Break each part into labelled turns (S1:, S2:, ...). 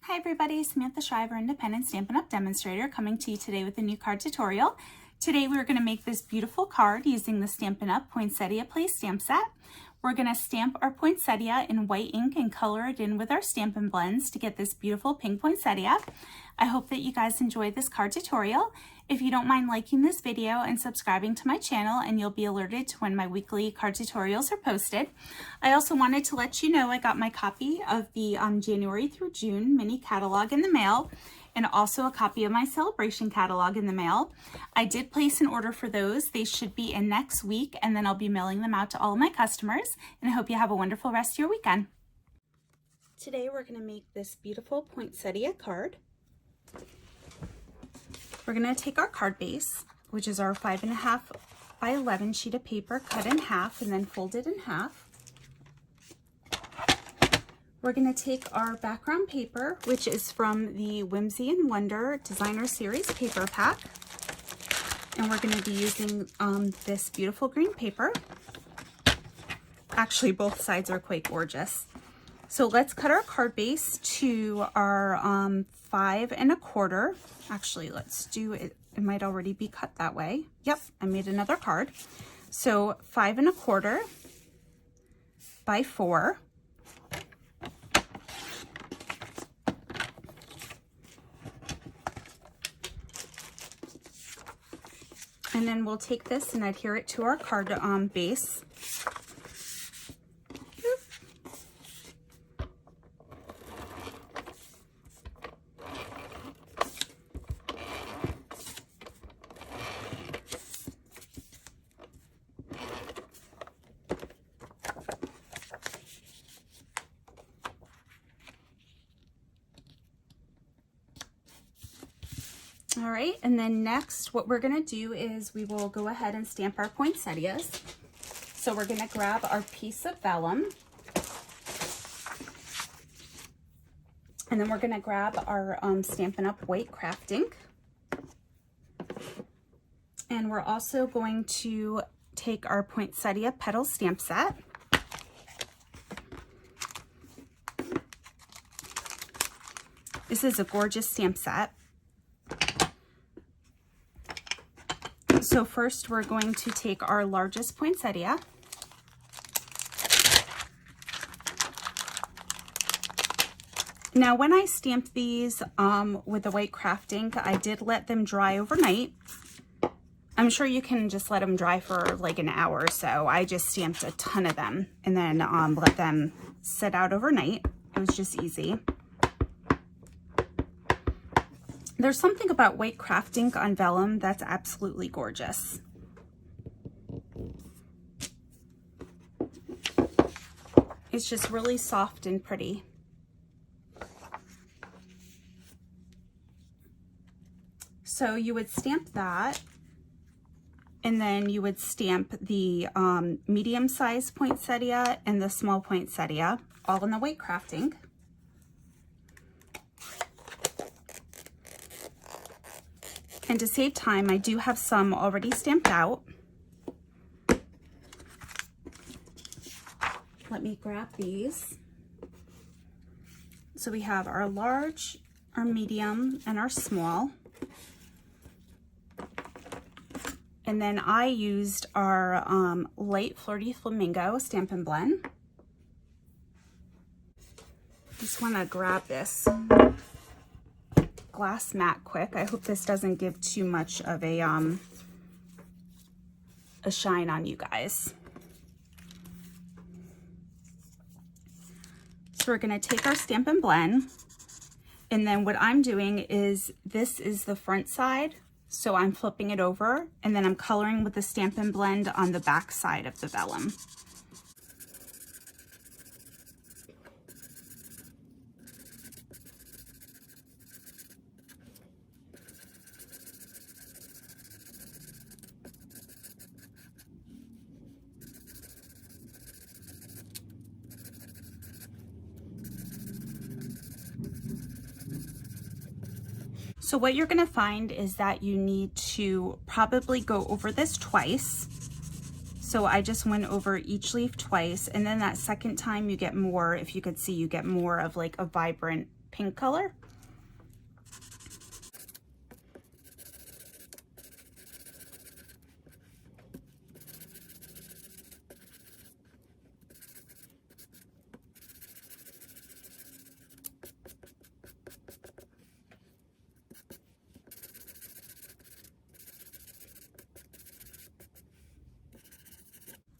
S1: Hi everybody, Samantha Shriver, Independent Stampin' Up! Demonstrator, coming to you today with a new card tutorial. Today we're going to make this beautiful card using the Stampin' Up! Poinsettia Play Stamp Set. We're going to stamp our poinsettia in white ink and color it in with our Stampin' Blends to get this beautiful pink poinsettia. I hope that you guys enjoyed this card tutorial. If you don't mind liking this video and subscribing to my channel, and you'll be alerted to when my weekly card tutorials are posted. I also wanted to let you know I got my copy of the January through June mini catalog in the mail, and also a copy of my celebration catalog in the mail. I did place an order for those. They should be in next week, and then I'll be mailing them out to all of my customers, and I hope you have a wonderful rest of your weekend. Today we're going to make this beautiful poinsettia card. We're going to take our card base, which is our 5.5 by 11 sheet of paper, cut in half and then folded in half. We're going to take our background paper, which is from the Whimsy and Wonder Designer Series paper pack. And we're going to be using this beautiful green paper. Actually, both sides are quite gorgeous. So let's cut our card base to our 5 1/4. Actually, let's do it. It might already be cut that way. Yep, I made another card. So 5 1/4 by 4. And then we'll take this and adhere it to our card base. All right, and then next what we're going to do is we will go ahead and stamp our poinsettias. So we're going to grab our piece of vellum, and then we're going to grab our Stampin' Up! White craft ink, and we're also going to take our Poinsettia Petals stamp set. This is a gorgeous stamp set. So first we're going to take our largest poinsettia, now when I stamped these with the white craft ink, I did let them dry overnight. I'm sure you can just let them dry for like an hour or so. I just stamped a ton of them and then let them sit out overnight. It was just easy. There's something about white craft ink on vellum that's absolutely gorgeous. It's just really soft and pretty. So you would stamp that, and then you would stamp the medium-sized poinsettia and the small poinsettia, all in the white craft ink. And to save time, I do have some already stamped out. Let me grab these. So we have our large, our medium, and our small. And then I used our light Flirty Flamingo Stampin' Blend. Just want to grab this glass mat quick. I hope this doesn't give too much of a shine on you guys. So we're going to take our Stampin' Blend, and then what I'm doing is, this is the front side, so I'm flipping it over, and then I'm coloring with the Stampin' Blend on the back side of the vellum. So what you're going to find is that you need to probably go over this twice. So I just went over each leaf twice, and then that second time you get more, if you could see, you get more of like a vibrant pink color.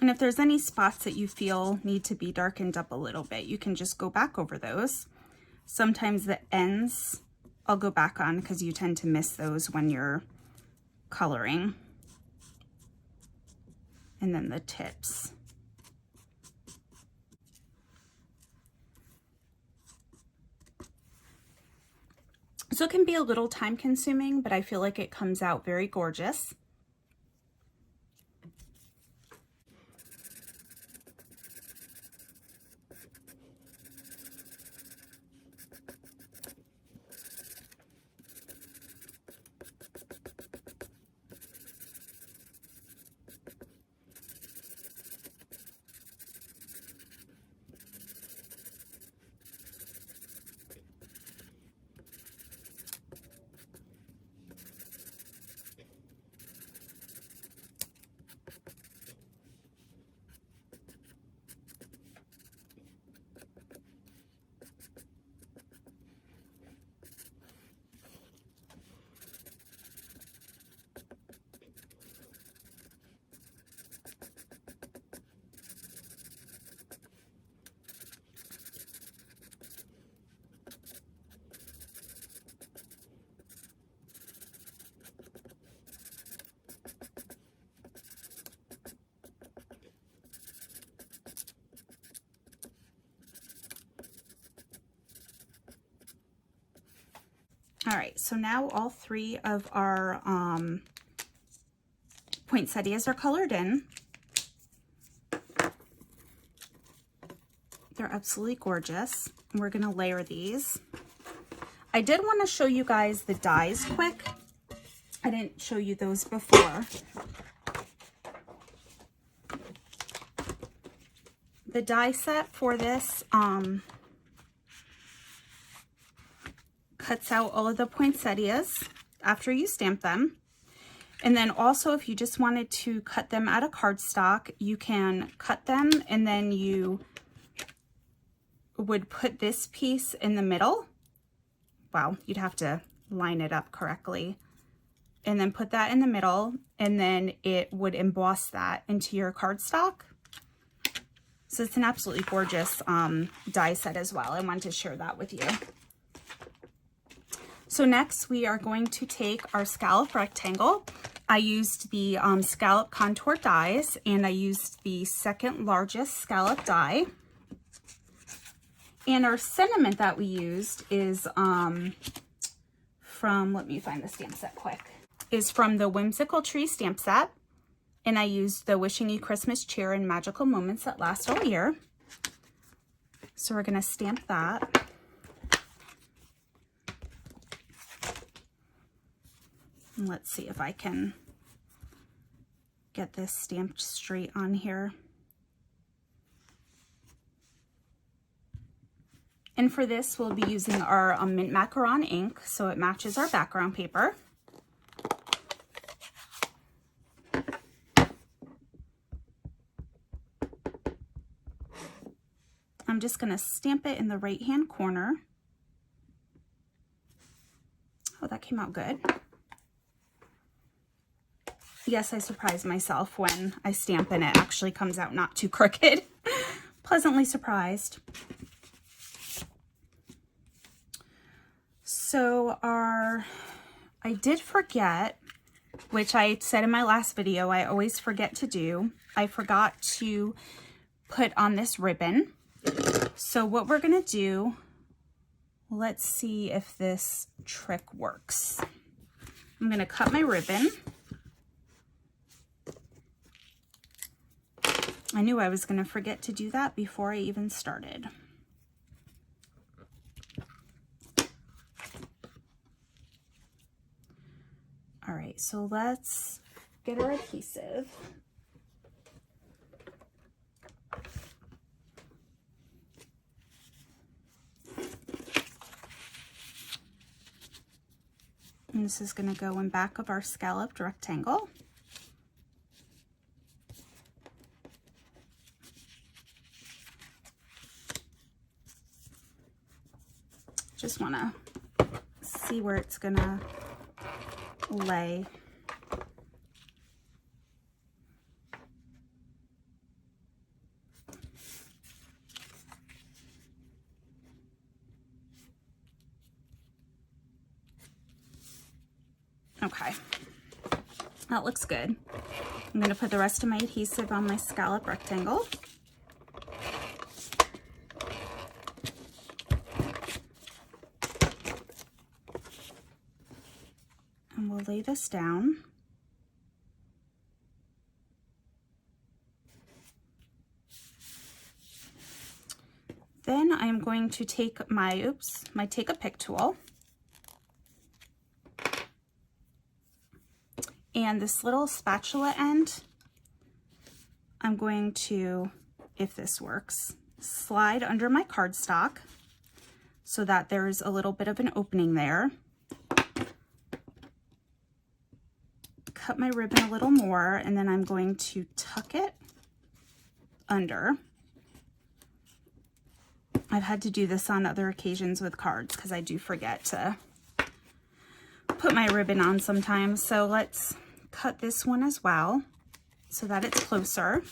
S1: And if there's any spots that you feel need to be darkened up a little bit, you can just go back over those. Sometimes the ends I'll go back on because you tend to miss those when you're coloring. And then the tips. So it can be a little time consuming, but I feel like it comes out very gorgeous. All right, so now all three of our poinsettias are colored in. They're absolutely gorgeous. We're gonna layer these. I did want to show you guys the dies quick. I didn't show you those before. The die set for this cuts out all of the poinsettias after you stamp them. And then also, if you just wanted to cut them out of cardstock, you can cut them and then you would put this piece in the middle. Wow, you'd have to line it up correctly. And then put that in the middle, and then it would emboss that into your cardstock. So it's an absolutely gorgeous die set as well. I wanted to share that with you. So next we are going to take our scallop rectangle. I used the scallop contour dies, and I used the second largest scallop die. And our sentiment that we used is from, let me find the stamp set quick, is from the Whimsical Tree stamp set. And I used the Wishing You Christmas Cheer and Magical Moments That Last All Year. So we're gonna stamp that. And let's see if I can get this stamped straight on here. And for this, we'll be using our mint macaron ink, so it matches our background paper. I'm just going to stamp it in the right-hand corner. Oh, that came out good. Yes, I surprise myself when I stamp and it actually comes out not too crooked. Pleasantly surprised. So I did forget, which I said in my last video, I always forget to do. I forgot to put on this ribbon. So what we're gonna do, let's see if this trick works. I'm gonna cut my ribbon. I knew I was gonna forget to do that before I even started. All right, so let's get our adhesive. And this is going to go in back of our scalloped rectangle. Just want to see where it's going to lay. Okay, that looks good. I'm going to put the rest of my adhesive on my scallop rectangle. And we'll lay this down. Then I'm going to take my Take-A-Pick tool. And this little spatula end, I'm going to, if this works, slide under my cardstock so that there's a little bit of an opening there. Cut my ribbon a little more, and then I'm going to tuck it under. I've had to do this on other occasions with cards because I do forget to put my ribbon on sometimes. So let's cut this one as well so that it's closer.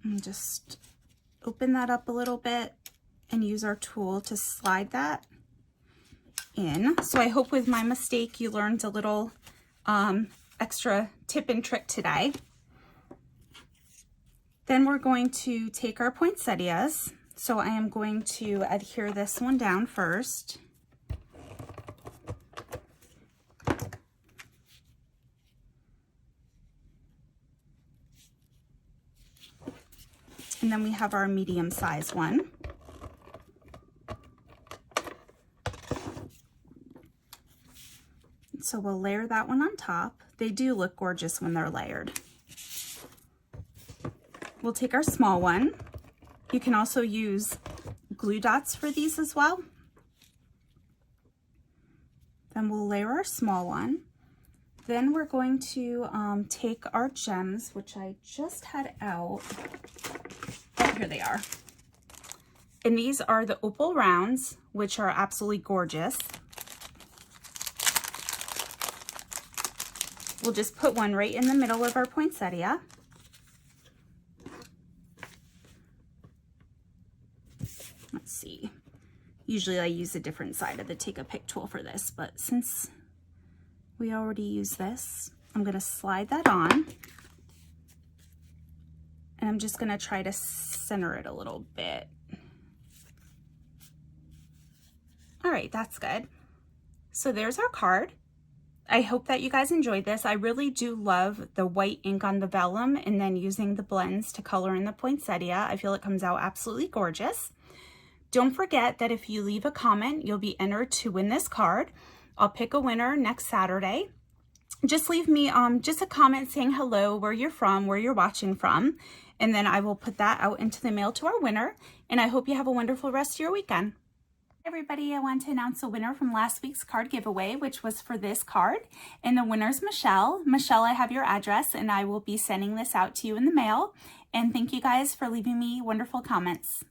S1: And just open that up a little bit and use our tool to slide that in. So I hope with my mistake you learned a little extra tip and trick today. Then we're going to take our poinsettias. So I am going to adhere this one down first. And then we have our medium-sized one. So we'll layer that one on top. They do look gorgeous when they're layered. We'll take our small one. You can also use glue dots for these as well. Then we'll layer our small one. Then we're going to take our gems, which I just had out. Oh, here they are. And these are the opal rounds, which are absolutely gorgeous. We'll just put one right in the middle of our poinsettia. Let's see. Usually I use a different side of the Take-A-Pick tool for this, but since we already use this, I'm going to slide that on. And I'm just going to try to center it a little bit. All right, that's good. So there's our card. I hope that you guys enjoyed this. I really do love the white ink on the vellum and then using the blends to color in the poinsettia. I feel it comes out absolutely gorgeous. Don't forget that if you leave a comment, you'll be entered to win this card. I'll pick a winner next Saturday. Just leave me just a comment saying hello, where you're from, where you're watching from, and then I will put that out into the mail to our winner. And I hope you have a wonderful rest of your weekend. Everybody, I want to announce a winner from last week's card giveaway, which was for this card. And the winner's Michelle. Michelle, I have your address and I will be sending this out to you in the mail. And thank you guys for leaving me wonderful comments.